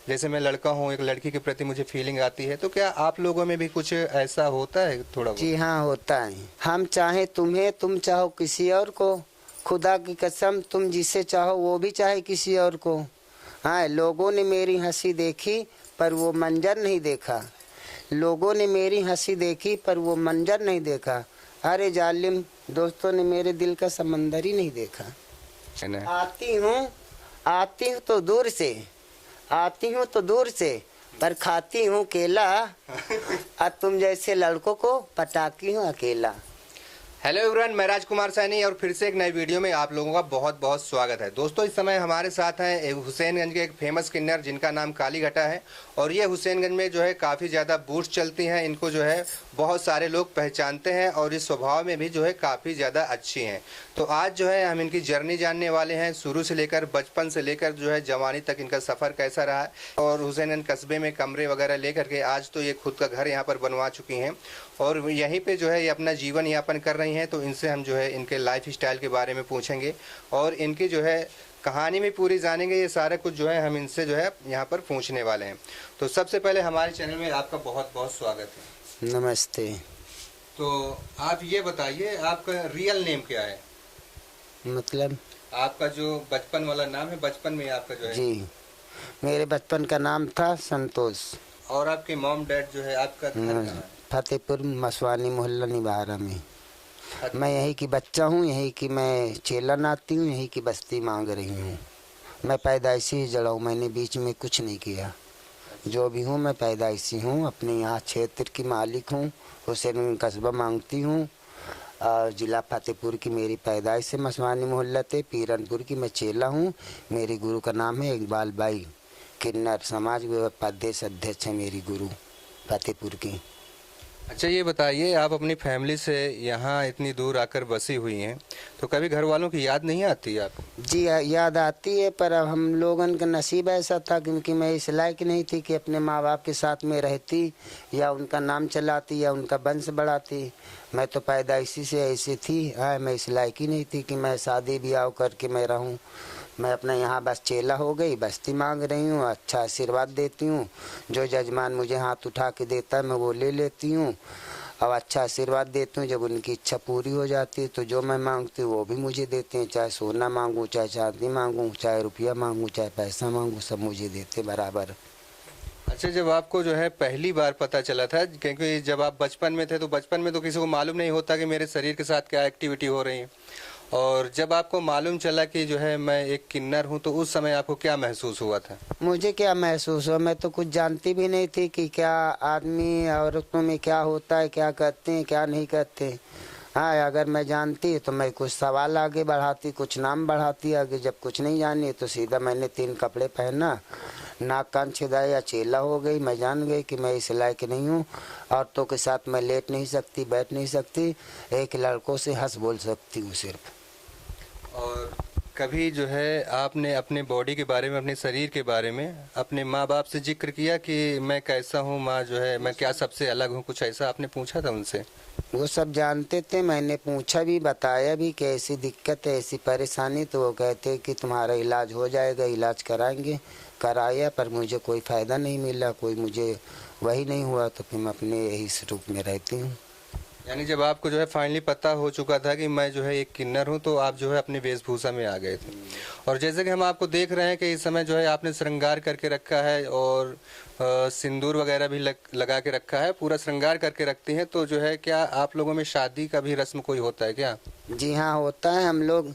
जैसे मैं लड़का हूँ, एक लड़की के प्रति मुझे फीलिंग आती है, तो क्या आप लोगों में भी कुछ ऐसा होता है थोड़ा बहुत? जी हाँ, होता है। हम चाहे तुम्हें, तुम चाहो किसी और को, खुदा की कसम तुम जिसे चाहो वो भी चाहे किसी और को। हाँ, लोगों ने मेरी हंसी देखी पर वो मंजर नहीं देखा। लोगों ने मेरी हंसी देखी पर वो मंजर नहीं देखा। अरे जालिम, दोस्तों ने मेरे दिल का समंदर ही नहीं देखा। आती हूँ तो दूर से, आती हूँ तो दूर से, पर खाती हूँ केला। और तुम जैसे लड़कों को पटाती हूँ अकेला। हेलो एवरीवन, मैं राजकुमार सैनी और फिर से एक नई वीडियो में आप लोगों का बहुत बहुत स्वागत है। दोस्तों, इस समय हमारे साथ हैं एक हुसैनगंज के एक फेमस किन्नर जिनका नाम काली घटा है, और ये हुसैनगंज में जो है काफ़ी ज़्यादा बूस्ट चलती हैं। इनको जो है बहुत सारे लोग पहचानते हैं और इस स्वभाव में भी जो है काफ़ी ज़्यादा अच्छी हैं। तो आज जो है हम इनकी जर्नी जानने वाले हैं, शुरू से लेकर बचपन से लेकर जो है जवानी तक इनका सफ़र कैसा रहा है, और हुसैनगंज कस्बे में कमरे वगैरह लेकर के आज तो ये खुद का घर यहाँ पर बनवा चुकी हैं और यहीं पे जो है ये अपना जीवन यापन कर रही हैं। तो इनसे हम जो है इनके लाइफ स्टाइल के बारे में पूछेंगे और इनकी जो है कहानी में पूरी जानेंगे। ये सारा कुछ जो है हम इनसे जो है यहाँ पर पूछने वाले हैं। तो सबसे पहले हमारे चैनल में आपका बहुत बहुत स्वागत है। नमस्ते। तो आप ये बताइए, आपका रियल नेम क्या है? मतलब आपका जो बचपन वाला नाम है, बचपन में आपका जो है? जी, मेरे बचपन का नाम था संतोष। और आपके मॉम डैड जो है, आपका घर कहाँ है? फतेहपुर मसवानी मोहल्ला निवारा में। मैं यहीं की बच्चा हूँ, यहीं की मैं चेला नाती हूँ, यहीं की बस्ती मांग रही हूँ। मैं पैदाइशी ही जड़ा हूँ, मैंने बीच में कुछ नहीं किया। जो भी हूँ मैं पैदाइशी हूँ, अपने यहाँ क्षेत्र की मालिक हूँ। हुसैनगंज कस्बा मांगती हूँ और ज़िला फतेहपुर की मेरी पैदाइश से मसवानी मोहल्ला थे। पीरनपुर की मैं चेला हूँ। मेरी गुरु का नाम है इकबाल बाई। किन्नर समाज प्रदेश अध्यक्ष है मेरी गुरु फतेहपुर की। अच्छा, ये बताइए, आप अपनी फैमिली से यहाँ इतनी दूर आकर बसी हुई हैं, तो कभी घर वालों की याद नहीं आती आपको? जी याद आती है, पर अब हम लोगन का नसीब ऐसा था क्योंकि मैं इस लायक नहीं थी कि अपने माँ बाप के साथ में रहती या उनका नाम चलाती या उनका वंश बढ़ाती। मैं तो पैदाइशी से ऐसी थी। हाँ, मैं इस लायक ही नहीं थी कि मैं शादी ब्याह करके मैं रहूँ। मैं अपना यहाँ बस चेला हो गई, बस्ती मांग रही हूँ, अच्छा आशीर्वाद देती हूँ। जो जजमान मुझे हाथ उठा के देता है मैं वो ले लेती हूँ और अच्छा आशीर्वाद देती हूँ। जब उनकी इच्छा पूरी हो जाती है तो जो मैं मांगती हूँ वो भी मुझे देते हैं। चाहे सोना मांगूँ, चाहे चांदी मांगूँ, चाहे रुपया मांगूँ, चाहे पैसा मांगूँ, सब मुझे देते बराबर। अच्छा, जब आपको जो है पहली बार पता चला था, क्योंकि जब आप बचपन में थे तो बचपन में तो किसी को मालूम नहीं होता कि मेरे शरीर के साथ क्या एक्टिविटी हो रही है, और जब आपको मालूम चला कि जो है मैं एक किन्नर हूँ, तो उस समय आपको क्या महसूस हुआ था? मुझे क्या महसूस हुआ, मैं तो कुछ जानती भी नहीं थी कि क्या आदमी औरतों में क्या होता है, क्या करते हैं क्या नहीं करते। हाँ, अगर मैं जानती तो मैं कुछ सवाल आगे बढ़ाती, कुछ नाम बढ़ाती आगे। जब कुछ नहीं जानी तो सीधा मैंने 3 कपड़े पहना, नाक कान छिदाया, चेला हो गई। मैं जान गई कि मैं इस लायक नहीं हूँ। औरतों के साथ मैं लेट नहीं सकती, बैठ नहीं सकती, एक लड़कों से हंस बोल सकती हूँ सिर्फ। और कभी जो है आपने अपने बॉडी के बारे में, अपने शरीर के बारे में अपने माँ बाप से जिक्र किया कि मैं कैसा हूँ, माँ जो है मैं क्या सबसे अलग हूँ, कुछ ऐसा आपने पूछा था उनसे? वो सब जानते थे, मैंने पूछा भी, बताया भी कि ऐसी दिक्कत है, ऐसी परेशानी। तो वो कहते कि तुम्हारा इलाज हो जाएगा, इलाज कराएंगे। कराया पर मुझे कोई फ़ायदा नहीं मिला, कोई मुझे वही नहीं हुआ। तो फिर मैं अपने यही रूप में रहती हूँ। यानी जब आपको जो है फाइनली पता हो चुका था कि मैं जो है एक किन्नर हूँ, तो आप जो है अपनी वेशभूषा में आ गए थे। और जैसे कि हम आपको देख रहे हैं कि इस समय जो है आपने श्रृंगार करके रखा है और सिंदूर वगैरह भी लगा के रखा है, पूरा श्रृंगार करके रखती हैं। तो जो है क्या आप लोगों में शादी का भी रस्म कोई होता है क्या? जी हाँ, होता है। हम लोग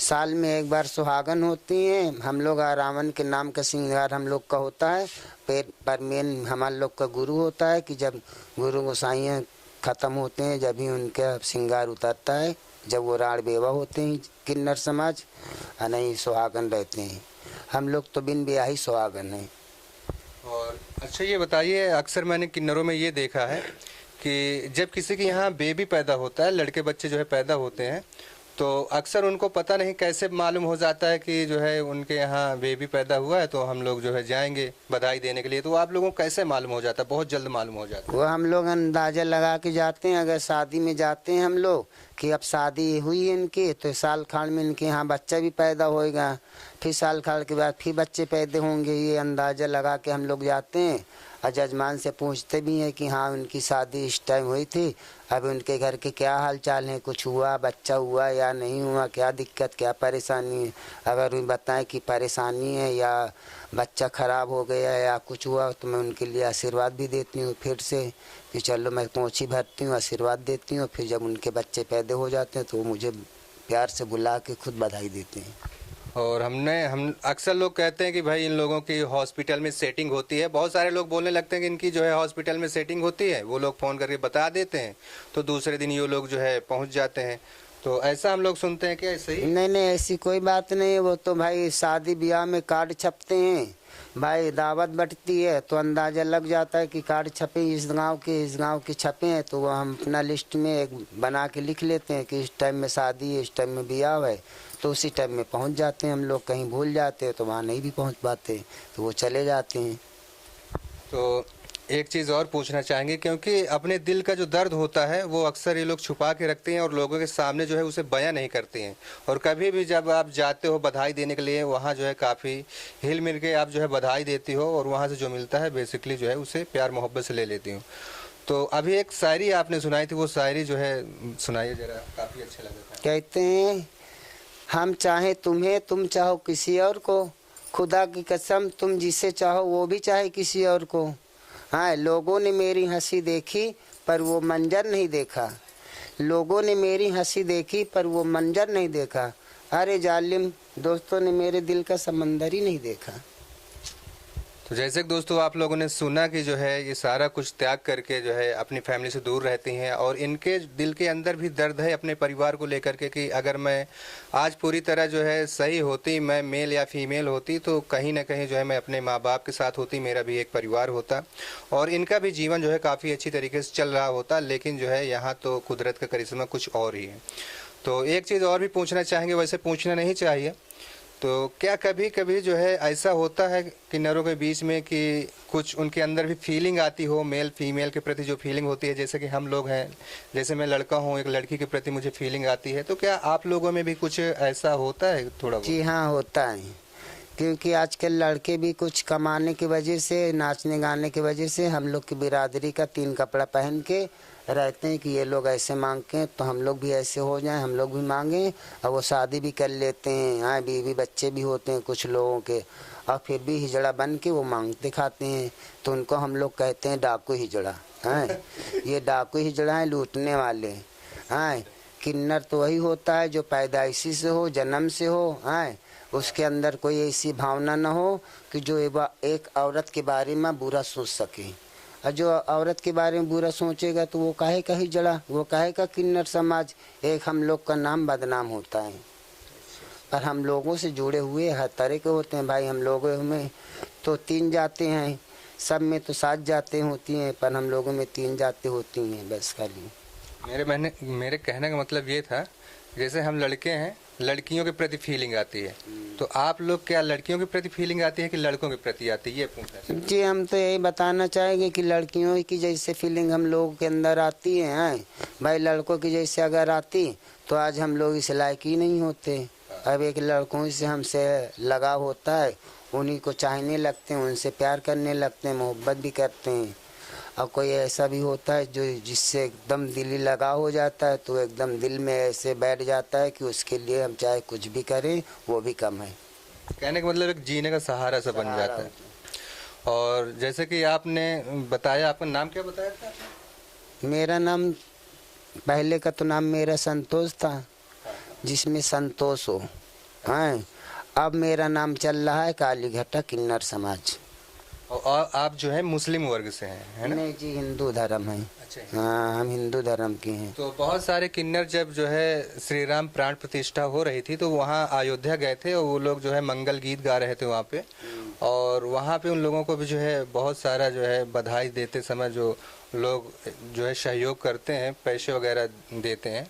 साल में एक बार सुहागन होती हैं। हम लोग रावण के नाम का श्रृंगार हम लोग का होता है। पर मेन हमारे लोग का गुरु होता है कि जब गुरु गोसाइयाँ ख़त्म होते हैं जब ही उनका श्रृंगार उतरता है। जब वो राण बेवा होते हैं किन्नर समाज, नहीं सुहागन रहते हैं। हम लोग तो बिन ब्याह ही सुहागन हैं। और अच्छा, ये बताइए, अक्सर मैंने किन्नरों में ये देखा है कि जब किसी के यहाँ बेबी पैदा होता है, लड़के बच्चे जो है पैदा होते हैं, तो अक्सर उनको पता नहीं कैसे मालूम हो जाता है कि जो है उनके यहाँ बेबी पैदा हुआ है, तो हम लोग जो है जाएंगे बधाई देने के लिए। तो आप लोगों को कैसे मालूम हो जाता है? बहुत जल्द मालूम हो जाता है? वो हम लोग अंदाज़ा लगा के जाते हैं। अगर शादी में जाते हैं हम लोग कि अब शादी हुई है इनकी, तो साल खान में इनके यहाँ बच्चा भी पैदा होएगा। फिर साल खाल के बाद फिर बच्चे पैदा होंगे, ये अंदाज़ा लगा के हम लोग जाते हैं। और जजमान से पूछते भी हैं कि हाँ उनकी शादी इस टाइम हुई थी, अब उनके घर के क्या हाल चाल हैं, कुछ हुआ, बच्चा हुआ या नहीं हुआ, क्या दिक्कत क्या परेशानी है। अगर वो बताएं कि परेशानी है या बच्चा ख़राब हो गया या कुछ हुआ तो मैं उनके लिए आशीर्वाद भी देती हूँ फिर से कि चलो मैं पोंछी भरती हूँ, आशीर्वाद देती हूँ। फिर जब उनके बच्चे पैदा हो जाते हैं तो वो मुझे प्यार से बुला के खुद बधाई देते हैं। और हम अक्सर लोग कहते हैं कि भाई इन लोगों की हॉस्पिटल में सेटिंग होती है। बहुत सारे लोग बोलने लगते हैं कि इनकी जो है हॉस्पिटल में सेटिंग होती है, वो लोग फ़ोन करके बता देते हैं तो दूसरे दिन ये लोग जो है पहुंच जाते हैं। तो ऐसा हम लोग सुनते हैं, क्या ऐसे ही? नहीं, ऐसी कोई बात नहीं है। वो तो भाई शादी ब्याह में कार्ड छपते हैं, भाई दावत बटती है तो अंदाज़ा लग जाता है कि कार्ड छपे इस गांव के छपे हैं, तो वो हम अपना लिस्ट में एक बना के लिख लेते हैं कि इस टाइम में शादी है, इस टाइम में ब्याह है, तो उसी टाइम में पहुंच जाते हैं हम लोग। कहीं भूल जाते हैं तो वहाँ नहीं भी पहुंच पाते तो वो चले जाते हैं। तो एक चीज़ और पूछना चाहेंगे, क्योंकि अपने दिल का जो दर्द होता है वो अक्सर ये लोग छुपा के रखते हैं और लोगों के सामने जो है उसे बयां नहीं करते हैं। और कभी भी जब आप जाते हो बधाई देने के लिए, वहाँ जो है काफ़ी हिल मिल के आप जो है बधाई देती हो और वहाँ से जो मिलता है बेसिकली जो है उसे प्यार मोहब्बत से ले लेती हूँ। तो अभी एक शायरी आपने सुनाई थी, वो शायरी जो है सुनाइए ज़रा, काफ़ी अच्छा लगा था। कहते हैं हम चाहें तुम्हें, तुम चाहो किसी और को, खुदा की कसम तुम जिसे चाहो वो भी चाहे किसी और को। हाँ, लोगों ने मेरी हंसी देखी पर वो मंजर नहीं देखा, लोगों ने मेरी हंसी देखी पर वो मंजर नहीं देखा। अरे जालिम दोस्तों ने मेरे दिल का समंदर ही नहीं देखा। तो जैसे कि दोस्तों आप लोगों ने सुना कि जो है ये सारा कुछ त्याग करके जो है अपनी फैमिली से दूर रहती हैं और इनके दिल के अंदर भी दर्द है अपने परिवार को लेकर के कि अगर मैं आज पूरी तरह जो है सही होती, मैं मेल या फीमेल होती, तो कहीं ना कहीं जो है मैं अपने माँ बाप के साथ होती, मेरा भी एक परिवार होता और इनका भी जीवन जो है काफ़ी अच्छी तरीके से चल रहा होता। लेकिन जो है यहाँ तो कुदरत का करिश्मा कुछ और ही है। तो एक चीज़ और भी पूछना चाहेंगे, वैसे पूछना नहीं चाहिए, तो क्या कभी कभी जो है ऐसा होता है किन्नरों के बीच में कि कुछ उनके अंदर भी फीलिंग आती हो, मेल फीमेल के प्रति जो फीलिंग होती है, जैसे कि हम लोग हैं, जैसे मैं लड़का हूँ, एक लड़की के प्रति मुझे फीलिंग आती है, तो क्या आप लोगों में भी कुछ ऐसा होता है थोड़ा? जी हाँ, होता है, क्योंकि आजकल लड़के भी कुछ कमाने की वजह से, नाचने गाने की वजह से हम लोग की बिरादरी का 3 कपड़ा पहन के रहते हैं कि ये लोग ऐसे मांगते हैं तो हम लोग भी ऐसे हो जाएं, हम लोग भी मांगें। और वो शादी भी कर लेते हैं, हाँ, बीवी बच्चे भी होते हैं कुछ लोगों के, और फिर भी हिजड़ा बन के वो मांगते खाते हैं। तो उनको हम लोग कहते हैं डाकू हिजड़ा। हाँ, ये डाकू हिजड़ा है, लूटने वाले। हाँ, किन्नर तो वही होता है जो पैदाइशी से हो, जन्म से हो। हाँ, उसके अंदर कोई ऐसी भावना न हो कि जो एक औरत के बारे में बुरा सोच सके। और जो औरत के बारे में बुरा सोचेगा तो वो काहे का हिजड़ा, वो काहे का किन्नर समाज, एक हम लोग का नाम बदनाम होता है। पर हम लोगों से जुड़े हुए हर तरह के होते हैं भाई। हम लोगों में तो 3 जातें हैं, सब में तो 7 जातें होती हैं, पर हम लोगों में 3 जातें होती हैं बस खाली। मेरे कहने का मतलब ये था, जैसे हम लड़के हैं, लड़कियों के प्रति फीलिंग आती है, तो आप लोग क्या लड़कियों के प्रति फीलिंग आती है कि लड़कों के प्रति आती है, ये पूछना? जी, हम तो यही बताना चाहेंगे कि लड़कियों की जैसे फीलिंग हम लोगों के अंदर आती है भाई, लड़कों की जैसे अगर आती तो आज हम लोग इस लायक ही नहीं होते। अब एक लड़कों से हमसे लगाव होता है, उन्हीं को चाहने लगते हैं, उनसे प्यार करने लगते हैं, मोहब्बत भी करते हैं। और कोई ऐसा भी होता है जो जिससे एकदम दिली लगाव हो जाता है, तो एकदम दिल में ऐसे बैठ जाता है कि उसके लिए हम चाहे कुछ भी करें वो भी कम है। कहने का मतलब एक जीने का सहारा सा बन जाता है। और जैसे कि आपने बताया, आपका नाम क्या बताया था? मेरा नाम, पहले का तो नाम मेरा संतोष था, जिसमें संतोष हो। हाँ, अब मेरा नाम चल रहा है कालीघटा किन्नर समाज। और आप जो है मुस्लिम वर्ग से हैं, है ना? नहीं जी, हिंदू धर्म है। अच्छा, हाँ, हम हिंदू धर्म के हैं। तो बहुत सारे किन्नर जब जो है श्री राम प्राण प्रतिष्ठा हो रही थी तो वहाँ अयोध्या गए थे और वो लोग जो है मंगल गीत गा रहे थे वहाँ पे, और वहाँ पे उन लोगों को भी जो है बहुत सारा जो है बधाई देते समय जो लोग जो है सहयोग करते हैं, पैसे वगैरह देते हैं।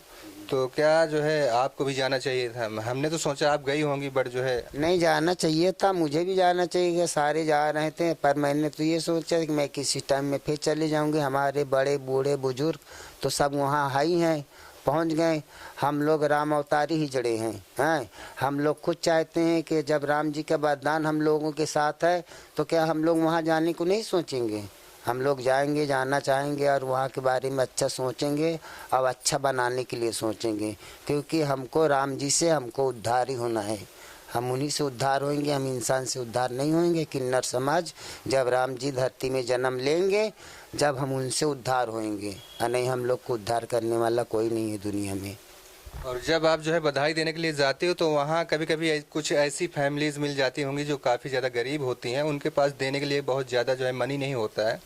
तो क्या जो है आपको भी जाना चाहिए था? हमने तो सोचा आप गई होंगी, बट जो है नहीं, जाना चाहिए था, मुझे भी जाना चाहिए, सारे जा रहे थे, पर मैंने तो ये सोचा कि मैं किसी टाइम में फिर चले जाऊंगी। हमारे बड़े बूढ़े बुजुर्ग तो सब वहाँ हाई हैं, पहुंच गए। हम लोग राम अवतारी ही जड़े हैं। हम लोग खुद चाहते हैं कि जब राम जी का वरदान हम लोगों के साथ है तो क्या हम लोग वहाँ जाने को नहीं सोचेंगे? हम लोग जाएंगे, जाना चाहेंगे और वहाँ के बारे में अच्छा सोचेंगे और अच्छा बनाने के लिए सोचेंगे, क्योंकि हमको राम जी से हमको उद्धार ही होना है। हम उन्हीं से उद्धार होंगे, हम इंसान से उद्धार नहीं होंगे। किन्नर समाज जब राम जी धरती में जन्म लेंगे, जब हम उनसे उद्धार होंगे, और नहीं हम लोग को उद्धार करने वाला कोई नहीं है दुनिया में। और जब आप जो है बधाई देने के लिए जाते हो तो वहाँ कभी कभी कुछ ऐसी फैमिलीज मिल जाती होंगी जो काफ़ी ज़्यादा गरीब होती हैं, उनके पास देने के लिए बहुत ज़्यादा जो है मनी नहीं होता है,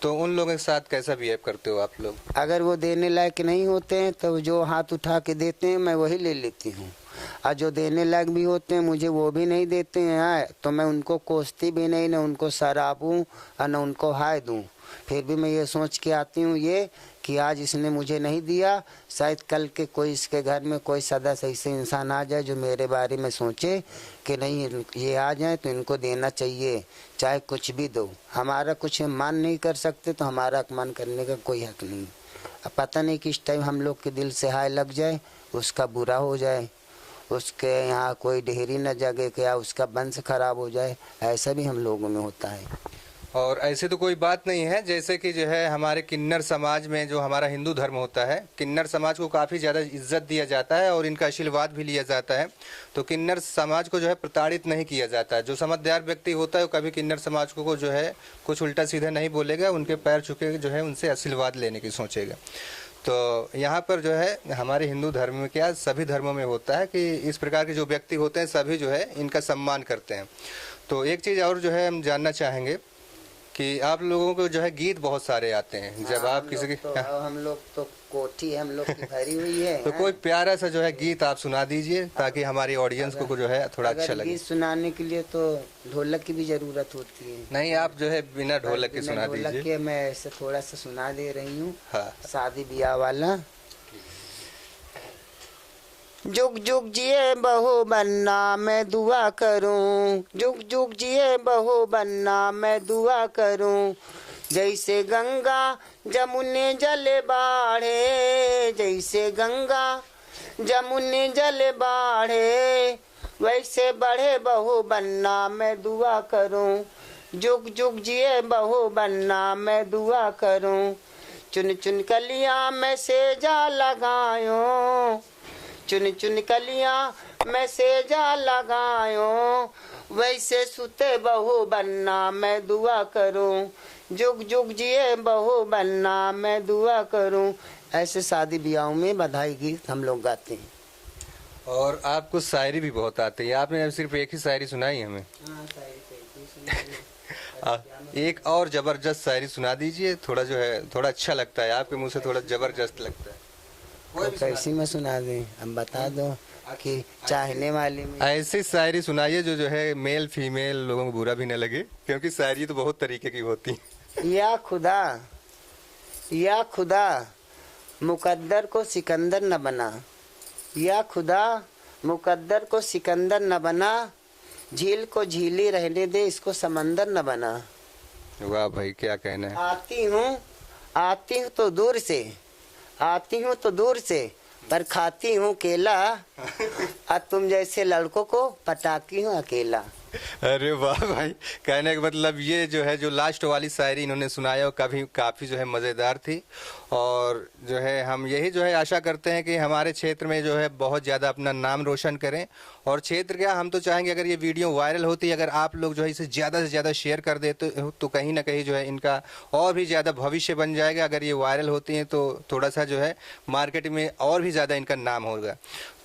तो उन लोगों के साथ कैसा बिहेव करते हो आप लोग? अगर वो देने लायक नहीं होते हैं तो जो हाथ उठा के देते हैं मैं वही ले लेती हूँ, और जो देने लायक भी होते हैं मुझे वो भी नहीं देते हैं तो मैं उनको कोसती भी नहीं, न उनको सराबूँ और न उनको हाय दूँ। फिर भी मैं ये सोच के आती हूँ ये कि आज इसने मुझे नहीं दिया, शायद कल के कोई इसके घर में कोई सदस्य ऐसे इंसान आ जाए जो मेरे बारे में सोचे कि नहीं ये आ जाए तो इनको देना चाहिए, चाहे कुछ भी दो। हमारा कुछ मान नहीं कर सकते तो हमारा अपमान करने का कोई हक नहीं। अब पता नहीं किस टाइम हम लोग के दिल से हाय लग जाए, उसका बुरा हो जाए, उसके यहाँ कोई ढेरी न जगे, क्या उसका वंश खराब हो जाए, ऐसा भी हम लोगों में होता है। और ऐसे तो कोई बात नहीं है, जैसे कि जो है हमारे किन्नर समाज में जो हमारा हिंदू धर्म होता है, किन्नर समाज को काफ़ी ज़्यादा इज्जत दिया जाता है और इनका आशीर्वाद भी लिया जाता है। तो किन्नर समाज को जो है प्रताड़ित नहीं किया जाता है। जो समझदार व्यक्ति होता है वो कभी किन्नर समाज को जो है कुछ उल्टा सीधा नहीं बोलेगा, उनके पैर छुके जो है उनसे आशीर्वाद लेने की सोचेगा। तो यहाँ पर जो है हमारे हिंदू धर्म में क्या सभी धर्मों में होता है कि इस प्रकार के जो व्यक्ति होते हैं सभी जो है इनका सम्मान करते हैं। तो एक चीज़ और जो है हम जानना चाहेंगे कि आप लोगों को जो है गीत बहुत सारे आते हैं, जब आप किसी की हम लोग तो कोठी हम लोग की भरी हुई है। तो कोई प्यारा सा जो है गीत आप सुना दीजिए ताकि हमारी ऑडियंस को जो है थोड़ा अच्छा लगे। गीत सुनाने के लिए तो ढोलक की भी जरूरत होती है। नहीं, आप जो है बिना ढोलक के सुना दीजिए। ढोलक के मैं ऐसे थोड़ा सा सुना दे रही हूँ। हाँ। शादी ब्याह वाला। जुग जुग जिए बहू बनना मैं दुआ करूं, जुग जुग जिए बहू बनना मैं दुआ करूं। जैसे गंगा जमुने जल बाढ़े, जैसे गंगा जमुने जल बाढ़े, वैसे बढ़े बहू बनना मैं दुआ करूं। जुग जुग जिए बहू बनना मैं दुआ करूं। चुन चुन कलियां मैं सेजा लगायो, चुन चुन कलियां मैं सेजा लगायो, वैसे सुते बहू बनना मैं दुआ करूं। जुग जुग जिए बहू बनना मैं दुआ करूं। ऐसे शादी ब्याहों में बधाई गीत हम लोग गाते हैं। और आपको शायरी भी बहुत आती है, आपने सिर्फ एक ही शायरी सुनाई हमें। एक और जबरदस्त शायरी सुना दीजिए, थोड़ा जो है थोड़ा अच्छा लगता है, आपके मुंह से थोड़ा जबरदस्त लगता है। तो कैसी में सुना दें, हम बता दो कि चाहने वाले में ऐसी शायरी सुनाइए जो है मेल फीमेल लोगों को बुरा भी न लगे, क्योंकि शायरी तो बहुत तरीके की होती है। या खुदा मुकद्दर को सिकंदर न बना, या खुदा मुकद्दर को सिकंदर न बना, झील को झीली रहने दे इसको समंदर न बना। वाह भाई, क्या कहना है। आती हूँ तो दूर से, आती हूँ तो दूर से, पर खाती हूँ केला, और तुम जैसे लड़कों को पटाती हूँ अकेला। अरे वाह भाई, कहने का मतलब ये जो है जो लास्ट वाली शायरी इन्होंने सुनाया वो काफ़ी जो है मज़ेदार थी। और जो है हम यही जो है आशा करते हैं कि हमारे क्षेत्र में जो है बहुत ज़्यादा अपना नाम रोशन करें। और क्षेत्र क्या, हम तो चाहेंगे अगर ये वीडियो वायरल होती, अगर आप लोग जो है इसे ज़्यादा से ज़्यादा शेयर कर देते तो कहीं ना कहीं जो है इनका और भी ज़्यादा भविष्य बन जाएगा। अगर ये वायरल होती हैं तो थोड़ा सा जो है मार्केट में और भी ज़्यादा इनका नाम होगा।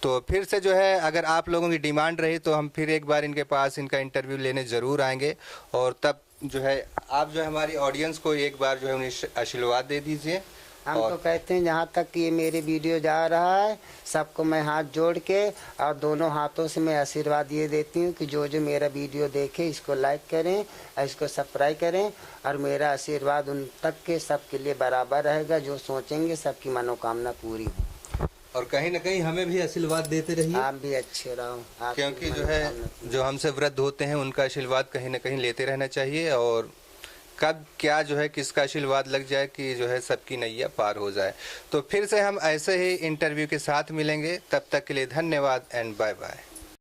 तो फिर से जो है अगर आप लोगों की डिमांड रही तो हम फिर एक बार इनके पास इनका इंटरव्यू लेने ज़रूर आएंगे। और तब जो है आप जो है हमारी ऑडियंस को एक बार जो है उन्हें आशीर्वाद दे दीजिए। हम तो कहते हैं जहाँ तक कि ये मेरे वीडियो जा रहा है सबको मैं हाथ जोड़ के और दोनों हाथों से मैं आशीर्वाद ये देती हूँ कि जो जो मेरा वीडियो देखे इसको लाइक करें, इसको सब्सक्राइब करें, और मेरा आशीर्वाद उन तक के सबके लिए बराबर रहेगा। जो सोचेंगे सबकी मनोकामना पूरी हो। और कहीं ना कहीं हमें भी आशीर्वाद देते रहिए। आप भी अच्छे रहो, क्योंकि जो है जो हमसे वृद्ध होते हैं उनका आशीर्वाद कहीं ना कहीं लेते रहना चाहिए। और कब क्या जो है किसका आशीर्वाद लग जाए कि जो है सबकी नैया पार हो जाए। तो फिर से हम ऐसे ही इंटरव्यू के साथ मिलेंगे, तब तक के लिए धन्यवाद एंड बाय बाय।